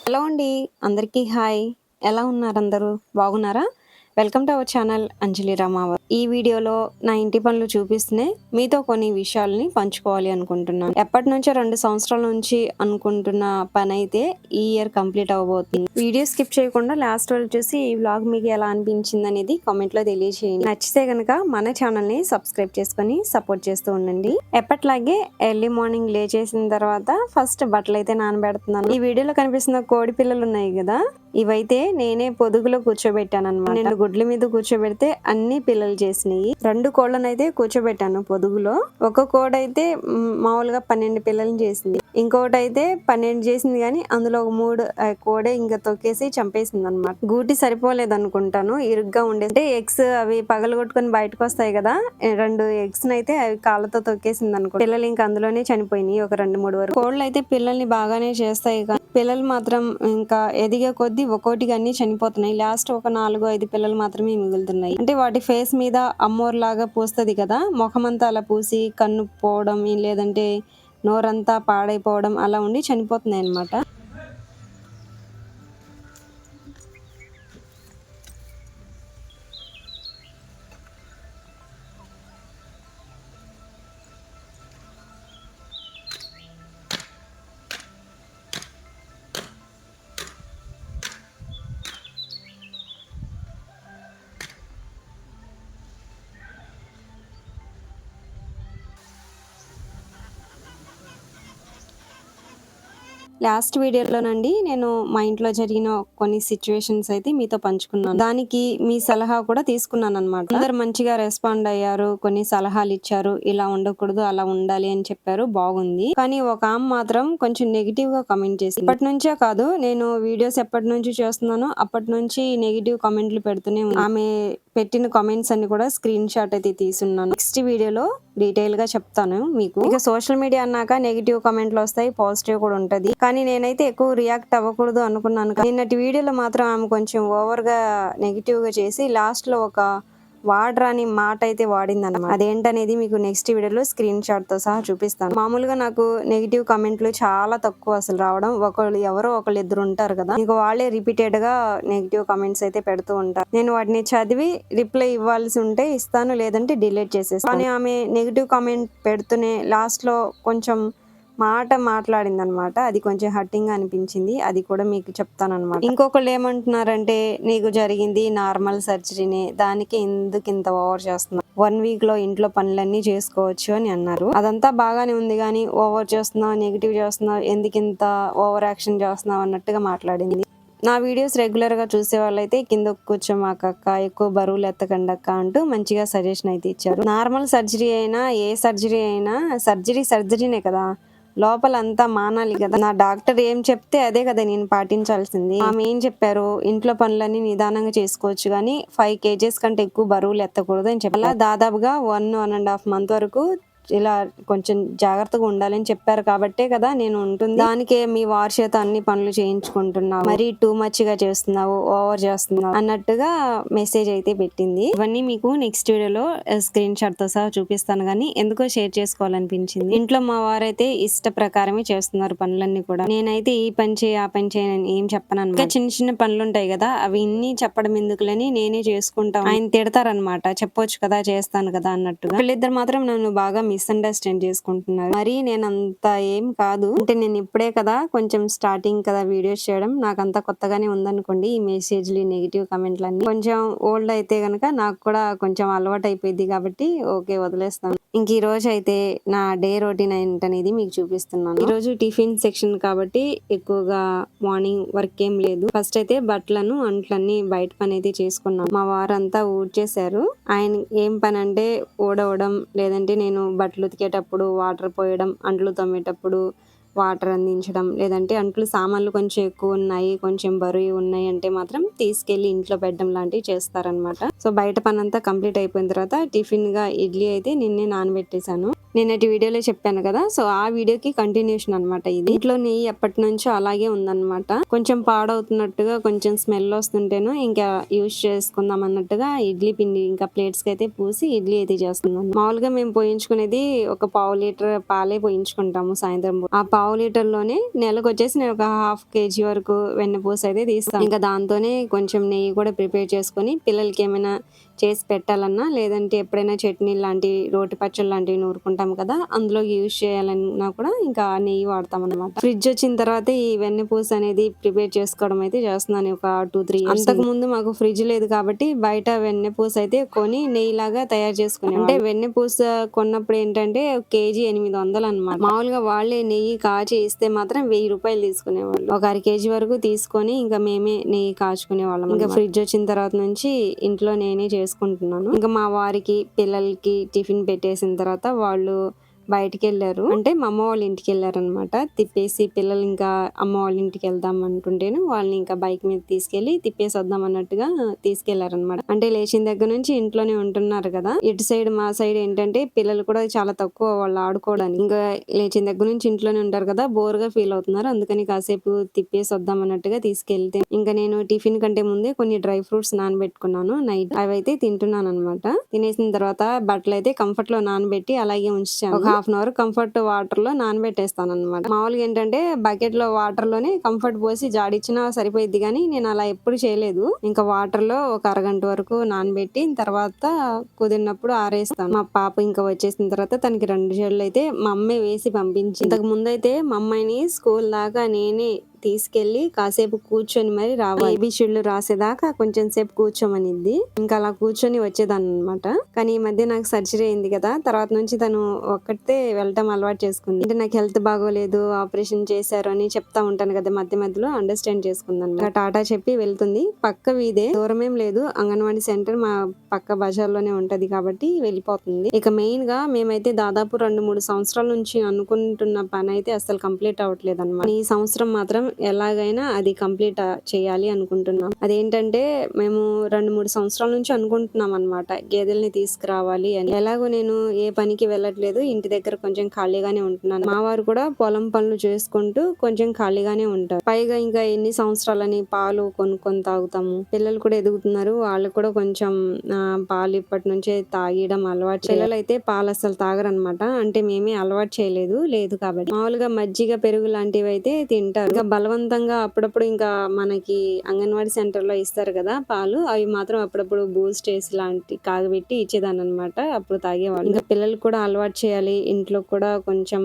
Hello అండి. అందరికీ hi. ఎలా ఉన్నారు అందరూ? బాగున్నారా? వెల్కమ్ టు అవర్ ఛానల్ అంజలి రామావత్. ఈ వీడియోలో నా ఇంటి పనులు చూపిస్తూనే మీతో కొన్ని విషయాల్ని పంచుకోవాలి అనుకుంటున్నాను. ఎప్పటినుంచో 2 సంవత్సరాల నుంచి అనుకుంటున్న పనైతే ఈ ఇయర్ కంప్లీట్ అవ్వబోతుంది. వీడియో స్కిప్ చేయకుండా లాస్ట్ వరకు చూసి ఈ వ్లాగ్ మీకు ఎలా అనిపించింది అనేది కామెంట్ లో తెలియజేయండి. నచ్చితే గనక మన ఛానల్ ని సబ్స్క్రైబ్ చేసుకొని సపోర్ట్ చేస్తూ ఉండండి. ఎప్పట్లాగే ఎర్లీ మార్నింగ్ లేచేసిన తర్వాత ఫస్ట్ బట్టలు అయితే నానబెడుతున్నాను. ఈ వీడియోలో కనిపిస్తున్న కోడి పిల్లలు ఉన్నాయి కదా, ఇవైతే నేనే పొదుగులో కూర్చోబెట్టాను అనమాట. నేను గుడ్ల మీద కూర్చోబెడితే అన్ని పిల్లలు చేసినాయి. 2 కోళ్ళను అయితే కూర్చోబెట్టాను పొదుగులో. ఒక కోడి అయితే మామూలుగా 12 పిల్లలు చేసింది. ఇంకోటి అయితే 12 చేసింది కానీ అందులో ఒక 3 కోడే ఇంకా తొక్కేసి చంపేసింది అనమాట. గూటి సరిపోలేదు అనుకుంటాను, ఇరుగ్గా ఉండే ఎగ్స్ అవి పగలగొట్టుకుని బయటకు వస్తాయి కదా, 2 ఎగ్స్ అయితే అవి కాళ్ళతో తొక్కేసింది అనుకో. పిల్లలు ఇంకా అందులోనే చనిపోయినాయి, ఒక 2-3 వరకు. కోళ్ళు అయితే పిల్లల్ని బాగానే చేస్తాయి కానీ పిల్లలు మాత్రం ఇంకా ఎదిగే కొద్దీ ఒక్కోటిగా అన్ని చనిపోతున్నాయి. లాస్ట్ ఒక 4-5 పిల్లలు మాత్రమే మిగులుతున్నాయి. అంటే వాటి ఫేస్ మీద అమ్మోర్ లాగా పూస్తుంది కదా, ముఖమంతా అలా పూసి కన్ను పోవడం లేదంటే నోరంతా పాడైపోవడం అలా ఉండి చనిపోతున్నాయి అన్నమాట. లాస్ట్ వీడియోలోనండి నేను మా ఇంట్లో జరిగిన కొన్ని సిచ్యువేషన్స్ అయితే మీతో పంచుకున్నాను. దానికి మీ సలహా కూడా తీసుకున్నాను అనమాట. అందరు మంచిగా రెస్పాండ్ అయ్యారు, కొన్ని సలహాలు ఇచ్చారు, ఇలా ఉండకూడదు అలా ఉండాలి అని చెప్పారు, బాగుంది. కానీ ఒక ఆమె మాత్రం కొంచెం నెగిటివ్ గా కమెంట్ చేసి, ఇప్పటి నుంచే కాదు నేను వీడియోస్ ఎప్పటి నుంచి చేస్తున్నానో అప్పటి నుంచి నెగిటివ్ కామెంట్లు పెడుతూనే ఉంది. ఆమె పెట్టిన కామెంట్స్ అన్ని కూడా స్క్రీన్ షాట్ అయితే తీసున్నాను. నెక్స్ట్ వీడియోలో డీటెయిల్ గా చెప్తాను మీకు. ఇక సోషల్ మీడియా అన్నాక నెగిటివ్ కామెంట్లు వస్తాయి, పాజిటివ్ కూడా ఉంటది. కానీ నేనైతే ఎక్కువ రియాక్ట్ అవ్వకూడదు అనుకున్నాను. నిన్నటి వీడియోలో మాత్రం ఆమె కొంచెం ఓవర్ గా నెగిటివ్ గా చేసి లాస్ట్ లో ఒక వాడరాని మాట అయితే వాడింది అన్నమాట. అదేంటనేది మీకు నెక్స్ట్ వీడియోలో స్క్రీన్ షాట్ తో సహా చూపిస్తాను. మామూలుగా నాకు నెగిటివ్ కామెంట్లు చాలా తక్కువ అసలు రావడం. ఎవరో ఒకళ్ళు ఇద్దరు ఉంటారు కదా, ఇంకా వాళ్ళే రిపీటెడ్ గా నెగిటివ్ కామెంట్స్ అయితే పెడుతూ ఉంటారు. నేను వాటిని చదివి రిప్లై ఇవ్వాల్సి ఉంటే ఇస్తాను, లేదంటే డిలీట్ చేసేస్తాను. కానీ ఆమె నెగిటివ్ కామెంట్ పెడుతూనే లాస్ట్ లో కొంచెం మాట మాట్లాడింది అనమాట. అది కొంచెం హర్టింగ్ గా అనిపించింది, అది కూడా మీకు చెప్తాను అనమాట. ఇంకొకళ్ళు ఏమంటున్నారంటే, నీకు జరిగింది నార్మల్ సర్జరీనే, దానికి ఎందుకు ఇంత ఓవర్ చేస్తున్నావు, 1 వీక్ లో ఇంట్లో పనులన్నీ చేసుకోవచ్చు అని అన్నారు. అదంతా బాగానే ఉంది కానీ ఓవర్ చేస్తున్నావు, నెగిటివ్ చేస్తున్నావు, ఎందుకు ఇంత ఓవర్ యాక్షన్ చేస్తున్నావు అన్నట్టుగా మాట్లాడింది. నా వీడియోస్ రెగ్యులర్ గా చూసే వాళ్ళైతే కింద కూర్చోమాకక్క, ఎక్కువ బరువులు ఎత్తకండి అక్క అంటూ మంచిగా సజెషన్ అయితే ఇచ్చారు. నార్మల్ సర్జరీ అయినా ఏ సర్జరీ అయినా సర్జరీనే కదా, లోపలంతా మానాలి కదా. నా డాక్టర్ ఏం చెప్తే అదే కదా నేను పాటించాల్సింది. ఆమె ఏం చెప్పారు, ఇంట్లో పనులన్నీ నిదానంగా చేసుకోవచ్చు కానీ 5 kgs కంటే ఎక్కువ బరువులు ఎత్తకూడదు అని చెప్పారు. దాదాపుగా 1.5 month వరకు ఇలా కొంచెం జాగ్రత్తగా ఉండాలని చెప్పారు కాబట్టే కదా నేను ఉంటుంది. దానికే మీ వారి చేత అన్ని పనులు చేయించుకుంటున్నావు, మరి టూ మచ్ గా చేస్తున్నావు, ఓవర్ చేస్తున్నావు అన్నట్టుగా మెసేజ్ అయితే పెట్టింది. ఇవన్నీ మీకు నెక్స్ట్ వీడియోలో స్క్రీన్ షాట్ తో సహా చూపిస్తాను, కానీ ఎందుకో షేర్ చేసుకోవాలనిపించింది. ఇంట్లో మా వారైతే ఇష్ట ప్రకారమే చేస్తున్నారు పనులన్నీ కూడా. నేనైతే ఈ పని చేయి ఆ పని చేయని ఏం చెప్పను. ఇంకా చిన్న చిన్న పనులు ఉంటాయి కదా, అవి ఇన్ని చెప్పడం ఎందుకులని నేనే చేసుకుంటాను. ఆయన తిడతారనమాట, చెప్పొచ్చు కదా చేస్తాను కదా అన్నట్టుగా. వీళ్ళిద్దరు మాత్రం నన్ను బాగా మిస్అండర్స్టాండ్ చేసుకుంటున్నారు. మరి నేను అంత ఏం కాదు, అంటే నేను ఇప్పుడే కదా కొంచెం స్టార్టింగ్ కదా వీడియోస్ చేయడం, నాకంతా కొత్తగానే ఉందనుకోండి ఈ మెసేజ్లు, నెగిటివ్ కామెంట్లు అన్ని. కొంచెం ఓల్డ్ అయితే గనక నాకు కూడా కొంచెం అలవాటు అయిపోయింది కాబట్టి ఓకే వదిలేస్తాను. ఇంక ఈ రోజు అయితే నా డే రొటీన్ ఏంటనేది మీకు చూపిస్తున్నాను. ఈ రోజు టిఫిన్ సెక్షన్ కాబట్టి ఎక్కువగా మార్నింగ్ వర్క్ ఏం లేదు. ఫస్ట్ అయితే బట్టలను అంట్లన్నీ బయట పని అయితే చేసుకున్నాను. మా వారంతా ఊడ్చేశారు. ఆయన ఏం పని అంటే ఊడవడం, లేదంటే నేను బట్టలు ఉతికేటప్పుడు వాటర్ పోయడం, అంట్లు తోమేటప్పుడు వాటర్ అందించడం, లేదంటే అంట్లు సామాన్లు కొంచెం ఎక్కువ ఉన్నాయి, కొంచెం బరువు ఉన్నాయి అంటే మాత్రం తీసుకెళ్లి ఇంట్లో పెట్టడం లాంటివి చేస్తారనమాట. సో బయట పని అంతా కంప్లీట్ అయిపోయిన తర్వాత టిఫిన్ గా ఇడ్లీ అయితే నిన్నే నానబెట్టేశాను. నిన్నటి వీడియోలో చెప్పాను కదా, సో ఆ వీడియోకి కంటిన్యూషన్ అనమాట ఇది. ఇంట్లో నెయ్యి ఎప్పటి నుంచో అలాగే ఉందన్నమాట. కొంచెం పాడవుతున్నట్టుగా కొంచెం స్మెల్ వస్తుంటేను ఇంకా యూజ్ చేసుకుందాం అన్నట్టుగా ఇడ్లీ పిండి ఇంకా ప్లేట్స్ కి అయితే పూసి ఇడ్లీ అయితే చేస్తున్నాను. మామూలుగా మేము పోయించుకునేది ఒక పావు లీటర్ పాలే పోయించుకుంటాము సాయంత్రం. ఆ పావు లీటర్ లోనే నెలకు వచ్చేసి నేను ఒక హాఫ్ కేజీ వరకు వెన్నపూస అయితే తీస్తాను. ఇంకా దాంతోనే కొంచెం నెయ్యి కూడా ప్రిపేర్ చేసుకొని పిల్లలకి ఏమైనా చేసి పెట్టాలన్నా, లేదంటే ఎప్పుడైనా చట్నీ లాంటివి రోటి పచ్చళ్ళు లాంటివి నూరుకుంటాం కదా, అందులో యూజ్ చేయాలన్నా కూడా ఇంకా నెయ్యి వాడతాం అనమాట. ఫ్రిడ్జ్ వచ్చిన తర్వాత ఈ వెన్నపూస అనేది ప్రిపేర్ చేసుకోవడం అయితే చేస్తున్నాను ఒక 2-3 years. అంతకు ముందు మాకు ఫ్రిడ్జ్ లేదు కాబట్టి బయట వెన్నపూస అయితే కొని నెయ్యి లాగా తయారు చేసుకునే. అంటే వెన్నపూస కొన్నప్పుడు ఏంటంటే కేజీ 800 అనమాట. మామూలుగా వాళ్ళే నెయ్యి కాచి ఇస్తే మాత్రం 1000 రూపాయలు తీసుకునేవాళ్ళు. ఒక 1/2 kg వరకు తీసుకొని ఇంకా మేమే నెయ్యి కాచుకునే వాళ్ళం. ఇంకా ఫ్రిడ్జ్ వచ్చిన తర్వాత నుంచి ఇంట్లో నేనే చేసుకుంటున్నాను. ఇంకా మా వారికి పిల్లలకి టిఫిన్ పెట్టేసిన తర్వాత వాళ్ళు బయటికి వెళ్ళారు. అంటే మా అమ్మ వాళ్ళ ఇంటికి వెళ్ళారనమాట. తిప్పేసి పిల్లలు ఇంకా అమ్మ వాళ్ళ ఇంటికి వెళ్దాం అనుకుంటేను వాళ్ళని ఇంకా బైక్ మీద తీసుకెళ్లి తిప్పేసి వద్దాం అన్నట్టుగా తీసుకెళ్లారనమాట. అంటే లేచిన దగ్గర నుంచి ఇంట్లోనే ఉంటున్నారు కదా. ఇటు సైడ్ మా సైడ్ ఏంటంటే పిల్లలు కూడా చాలా తక్కువ వాళ్ళు ఆడుకోవడానికి. ఇంకా లేచిన దగ్గర నుంచి ఇంట్లోనే ఉంటారు కదా, బోర్ గా ఫీల్ అవుతున్నారు. అందుకని కాసేపు తిప్పేసి వద్దాం అన్నట్టుగా తీసుకెళ్తే ఇంకా నేను టిఫిన్ కంటే ముందే కొన్ని డ్రై ఫ్రూట్స్ నానబెట్టుకున్నాను నైట్. అవి అయితే తింటున్నాను అనమాట. తినేసిన తర్వాత బట్టలు అయితే కంఫర్ట్ లో నానబెట్టి అలాగే ఉంచాను. ఒక half an hour comfort water లో నానబెట్టేస్తాను అనమాట. మామూలుగా ఏంటంటే బకెట్ లో వాటర్ లోనే కంఫర్ట్ పోసి జాడిచ్చినా సరిపోయిద్ది, కానీ నేను అలా ఎప్పుడు చేయలేదు. ఇంకా వాటర్ లో ఒక అరగంట వరకు నానబెట్టి తర్వాత కుదిరినప్పుడు ఆరేస్తాను. మా పాప ఇంకా వచ్చేసిన తర్వాత తనకి 2 జడలు అయితే మా అమ్మే వేసి పంపించి, ఇంతకు ముందు అయితే మా అమ్మాయిని స్కూల్ దాకా నేనే తీసుకెళ్లి కాసేపు కూర్చొని మరి రావాలి. ఏబిసిడ్లు రాసేదాకా కొంచెం సేపు కూర్చోమనిద్ది. ఇంకా అలా కూర్చొని వచ్చేదాన్ని అనమాట. కానీ ఈ మధ్య నాకు సర్జరీ అయింది కదా, తర్వాత నుంచి తను ఒక్కటే వెళ్ళటం అలవాటు చేసుకుంది. అంటే నాకు హెల్త్ బాగోలేదు, ఆపరేషన్ చేశారు అని చెప్తా ఉంటాను కదా, మధ్య మధ్యలో అండర్స్టాండ్ చేసుకుందాం. టాటా చెప్పి వెళ్తుంది. పక్క వీధే, దూరమేం లేదు. అంగన్వాడీ సెంటర్ మా పక్క బజార్ లోనే ఉంటది కాబట్టి వెళ్ళిపోతుంది. ఇక మెయిన్ గా మేమైతే దాదాపు 2-3 సంవత్సరాల నుంచి అనుకుంటున్న పని అయితే అసలు కంప్లీట్ అవ్వట్లేదు అనమాట. ఈ సంవత్సరం మాత్రం ఎలాగైనా అది కంప్లీట్ చేయాలి అనుకుంటున్నాం. అదేంటంటే మేము 2-3 సంవత్సరాల నుంచి అనుకుంటున్నాం అనమాట, గేదెల్ని తీసుకురావాలి అని. ఎలాగో నేను ఏ పనికి వెళ్ళట్లేదు, ఇంటి దగ్గర కొంచెం ఖాళీగానే ఉంటున్నాను. మా వారు కూడా పొలం పనులు చేసుకుంటూ కొంచెం ఖాళీగానే ఉంటారు. పైగా ఇంకా ఎన్ని సంవత్సరాలని పాలు కొనుక్కొని తాగుతాము. పిల్లలు కూడా ఎదుగుతున్నారు, వాళ్ళు కూడా కొంచెం పాలు ఇప్పటి నుంచే తాగడం అలవాటు. పిల్లలు అయితే పాలు అసలు తాగరనమాట. అంటే మేమే అలవాటు చేయలేదు లేదు కాబట్టి. మామూలుగా మజ్జిగ పెరుగు లాంటివి అయితే తింటారు. ఇంకా బలవంతంగా అప్పుడప్పుడు ఇంకా మనకి అంగన్వాడీ సెంటర్ లో ఇస్తారు కదా పాలు, అవి మాత్రం అప్పుడప్పుడు బూస్ట్ వేసి లాంటి కాగబెట్టి ఇచ్చేదాన్ని అనమాట. అప్పుడు తాగేవాళ్ళు. ఇంకా పిల్లలు కూడా అలవాటు చేయాలి, ఇంట్లో కూడా కొంచెం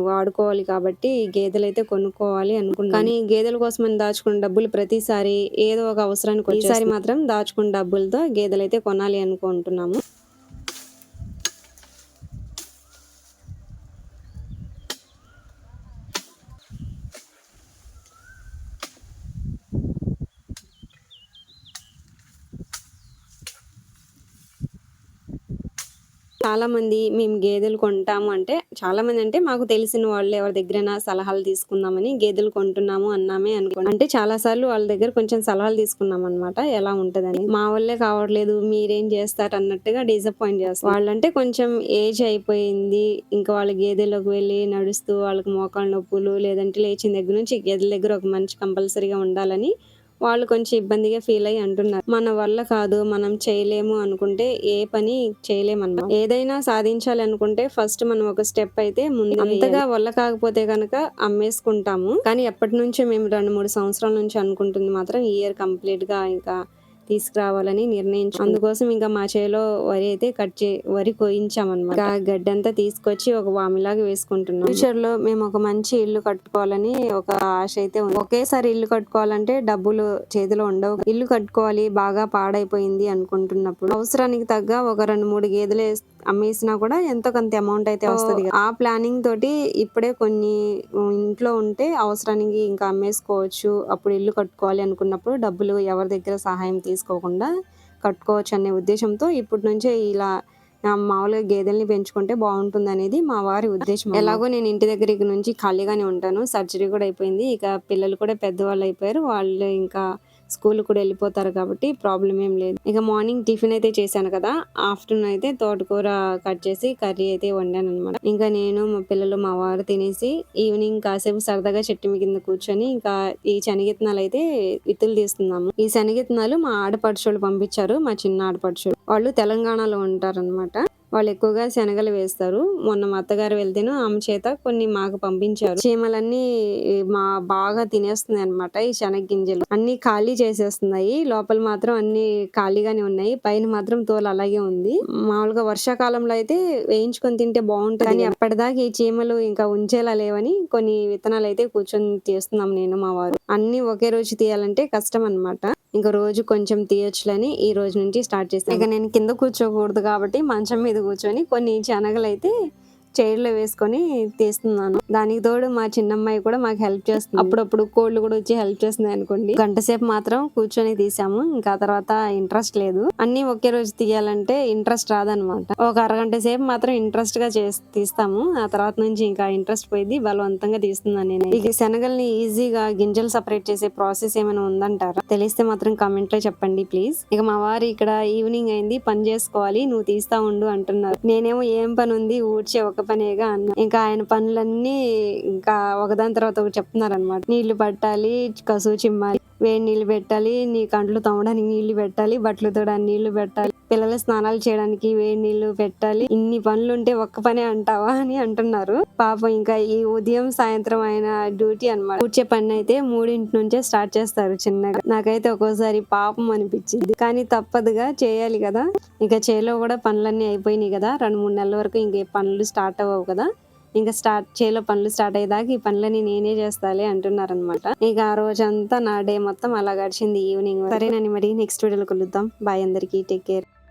వాడుకోవాలి కాబట్టి గేదెలు అయితే కొనుక్కోవాలి అనుకుంటున్నాను. కానీ గేదెల కోసం దాచుకున్న డబ్బులు ప్రతిసారి ఏదో ఒక అవసరానికి, ఈసారి మాత్రం దాచుకున్న డబ్బులతో గేదెలు అయితే కొనాలి అనుకుంటున్నాము. చాలా మంది మేము గేదెలు కొంటాము అంటే, చాలా మంది అంటే మాకు తెలిసిన వాళ్ళు ఎవరి దగ్గరైనా సలహాలు తీసుకుందామని గేదెలు కొంటున్నాము అన్నామే అనుకోండి. అంటే చాలా సార్లు వాళ్ళ దగ్గర కొంచెం సలహాలు తీసుకున్నాం అనమాట, ఎలా ఉంటదని. మా వాళ్ళే కావట్లేదు మీరేం చేస్తారు అన్నట్టుగా డిసప్పాయింట్ చేస్తారు. వాళ్ళంటే కొంచెం ఏజ్ అయిపోయింది, ఇంకా వాళ్ళ గేదెలోకి వెళ్ళి నడుస్తూ వాళ్ళకి మోకాళ్ళ నొప్పులు, లేదంటే లేచిన దగ్గర నుంచి గేదెల దగ్గర ఒక మనిషి కంపల్సరీగా ఉండాలని వాళ్ళు కొంచెం ఇబ్బందిగా ఫీల్ అయ్యి అంటున్నారు. మన వల్ల కాదు, మనం చేయలేము అనుకుంటే ఏ పని చేయలేమన్నమాట. ఏదైనా సాధించాలి అనుకుంటే ఫస్ట్ మనం ఒక స్టెప్ అయితే ముందు. అంతగా వల్ల కాకపోతే కనుక అమ్మేసుకుంటాము. కానీ ఎప్పటి నుంచో మేము 2-3 సంవత్సరాల నుంచి అనుకుంటుంది మాత్రం ఈ ఇయర్ కంప్లీట్ గా ఇంకా తీసుకురావాలని నిర్ణయించు. అందుకోసం ఇంకా మా చేలో వరి అయితే వరి కోయించామన్నమాట. గడ్డంతా తీసుకొచ్చి ఒక వామిలాగా వేసుకుంటున్నాం. ఫ్యూచర్ లో మేము ఒక మంచి ఇల్లు కట్టుకోవాలని ఒక ఆశ అయితే ఉంది. ఒకేసారి ఇల్లు కట్టుకోవాలంటే డబ్బులు చేతిలో ఉండవు. ఇల్లు కట్టుకోవాలి, బాగా పాడైపోయింది అనుకుంటున్నప్పుడు అవసరానికి తగ్గ ఒక 2-3 గేదెలు అమ్మేసినా కూడా ఎంతో కొంత అమౌంట్ అయితే వస్తుంది. ఆ ప్లానింగ్ తోటి ఇప్పుడే కొన్ని ఇంట్లో ఉంటే అవసరానికి ఇంకా అమ్మేసుకోవచ్చు. అప్పుడు ఇల్లు కట్టుకోవాలి అనుకున్నప్పుడు డబ్బులు ఎవరి దగ్గర సహాయం తీసుకోకుండా కట్టుకోవచ్చు అనే ఉద్దేశంతో ఇప్పటి నుంచే ఇలా మామూలుగా గేదెల్ని పెంచుకుంటే బాగుంటుంది అనేది మా వారి ఉద్దేశం. ఎలాగో నేను ఇంటి దగ్గర నుంచి ఖాళీగానే ఉంటాను, సర్జరీ కూడా అయిపోయింది, ఇక పిల్లలు కూడా పెద్దవాళ్ళు అయిపోయారు, వాళ్ళు ఇంకా స్కూల్ కూడా వెళ్ళిపోతారు కాబట్టి ప్రాబ్లం ఏం లేదు. ఇక మార్నింగ్ టిఫిన్ అయితే చేశాను కదా, ఆఫ్టర్నూన్ అయితే తోటకూర కట్ చేసి కర్రీ అయితే వండాను అనమాట. ఇంకా నేను మా పిల్లలు మా వారు తినేసి ఈవినింగ్ కాసేపు సరదాగా చెట్టు కింద కూర్చొని ఇంకా ఈ శనగిత్తనాలు అయితే విత్తులు తీస్తున్నాము. ఈ శనగిత్తనాలు మా ఆడపడుచోళ్ళు పంపించారు, మా చిన్న ఆడపడుచోళ్ళు. వాళ్ళు తెలంగాణలో ఉంటారనమాట. వాళ్ళు ఎక్కువగా శనగలు వేస్తారు. మొన్న మా అత్తగారు వెళ్తేను ఆమె చేత కొన్ని మాకు పంపించారు. చీమలన్నీ బాగా తినేస్తున్నాయి అనమాట. ఈ శనగ గింజలు అన్ని ఖాళీ చేసేస్తున్నాయి. లోపల మాత్రం అన్ని ఖాళీగానే ఉన్నాయి, పైన మాత్రం తోలు అలాగే ఉంది. మామూలుగా వర్షాకాలంలో అయితే వేయించుకొని తింటే బాగుంటుంది, కానీ అప్పటిదాకా ఈ చీమలు ఇంకా ఉంచేలా లేవని కొన్ని విత్తనాలు అయితే కూర్చొని తీస్తున్నాం నేను మా వారు. అన్ని ఒకే రోజు తీయాలంటే కష్టం అనమాట. ఇంకా రోజు కొంచెం తీయొచ్చులని ఈ రోజు నుంచి స్టార్ట్ చేస్తాను. ఇక నేను కింద కూర్చోకూడదు కాబట్టి మంచం మీద కూర్చొని కొన్ని శనగలు అయితే చైర్లో వేసుకొని తీస్తున్నాను. దానికి తోడు మా చిన్నమ్మాయి కూడా మాకు హెల్ప్ చేస్తుంది. అప్పుడప్పుడు కోళ్ళు కూడా వచ్చి హెల్ప్ చేస్తుంది అనుకోండి. గంట సేపు మాత్రం కూర్చొని తీసాము, ఇంకా తర్వాత ఇంట్రెస్ట్ లేదు. అన్ని ఒకే రోజు తీయాలంటే ఇంట్రెస్ట్ రాదనమాట. ఒక అరగంట సేపు మాత్రం ఇంట్రెస్ట్ గా తీస్తాము, ఆ తర్వాత నుంచి ఇంకా ఇంట్రెస్ట్ పోయింది, బలవంతంగా తీస్తున్నాను నేను. ఇక శనగల్ని ఈజీగా గింజలు సపరేట్ చేసే ప్రాసెస్ ఏమైనా ఉందంటారా? తెలిస్తే మాత్రం కామెంట్ లో చెప్పండి ప్లీజ్. ఇక మా వారు ఇక్కడ ఈవినింగ్ అయింది, పని చేసుకోవాలి, నువ్వు తీస్తా ఉండు అంటున్నారు. నేనేమో ఏం పని ఉంది, ఊడ్చే ఒక పనేగా అన్న. ఇంకా ఆయన పనులన్నీ ఇంకా ఒకదాని తర్వాత ఒకటి చెప్తున్నారు అనమాట. నీళ్లు పట్టాలి, కసువు చిమ్మాలి, వేడి నీళ్లు పెట్టాలి, నీ కంట్లు తోమడానికి నీళ్లు పెట్టాలి, బట్టలు తోడానికి నీళ్లు పెట్టాలి, పిల్లల స్నానాలు చేయడానికి వేడి నీళ్లు పెట్టాలి, ఇన్ని పనులుంటే ఒక్క పనే అంటావా అని అంటున్నారు. పాపం ఇంకా ఈ ఉదయం సాయంత్రం ఆయన డ్యూటీ అనమాట. కూర్చే పని అయితే 3 నుంచే స్టార్ట్ చేస్తారు చిన్నగా. నాకైతే ఒక్కోసారి పాపం అనిపించింది, కానీ తప్పదుగా చేయాలి కదా. ఇంకా చేలో కూడా పనులన్నీ అయిపోయినాయి కదా, 2-3 నెలల వరకు ఇంకే పనులు స్టార్ట్ అవ్వవు కదా. ఇంకా చేలో పనులు స్టార్ట్ అయ్యేదాకా ఈ పనులని నేనే చేస్తాలే అంటున్నారనమాట. ఇక ఆ రోజంతా నా డే మొత్తం అలా గడిచింది ఈవినింగ్. సరేనండి, మరి నెక్స్ట్ వీడియోలో కలుద్దాం. బాయ్ అందరికి, టేక్ కేర్.